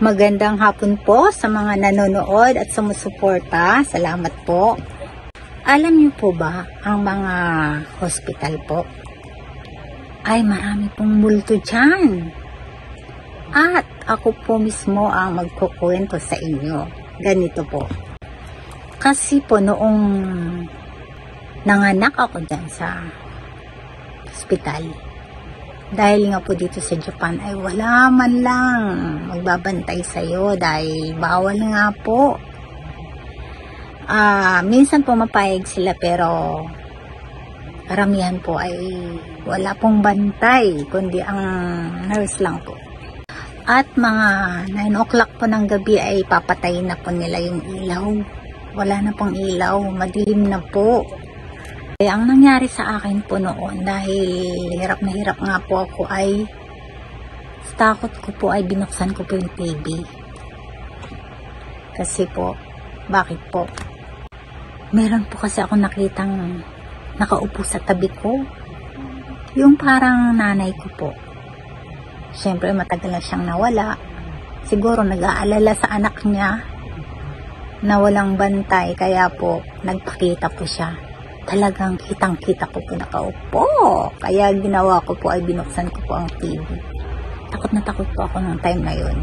Magandang hapon po sa mga nanonood at sumusuporta. Salamat po. Alam niyo po ba, ang mga hospital po ay marami pong multo dyan. At ako po mismo ang magkukwento sa inyo. Ganito po. Kasi po noong nanganak ako dyan sa hospital, dahil nga po dito sa Japan ay wala man lang magbabantay sa'yo dahil bawal nga po. Minsan po mapayag sila pero karamihan po ay wala pong bantay kundi ang nurse lang po. At mga 9 o'clock po ng gabi ay papatayin na po nila yung ilaw. Wala na pong ilaw, madilim na po. Kaya ang nangyari sa akin po noon, dahil hirap na hirap nga po ako, ay sa takot ko po ay binuksan ko po yung TV. Kasi po, bakit po? Meron po kasi ako nakitang nakaupo sa tabi ko. Yung parang nanay ko po. Siyempre matagal na siyang nawala. Siguro nag-aalala sa anak niya na walang bantay, kaya po nagpakita po siya. Talagang kitang-kita ko po nakaupo. Kaya ginawa ko po ay binuksan ko po ang TV. Takot na takot po ako ng time na yun.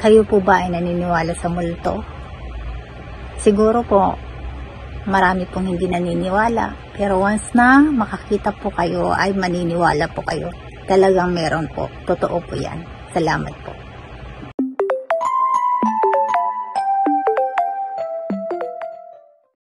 Kayo po ba ay naniniwala sa multo? Siguro po, marami pong hindi naniniwala. Pero once na makakita po kayo, ay maniniwala po kayo. Talagang meron po. Totoo po yan. Salamat po.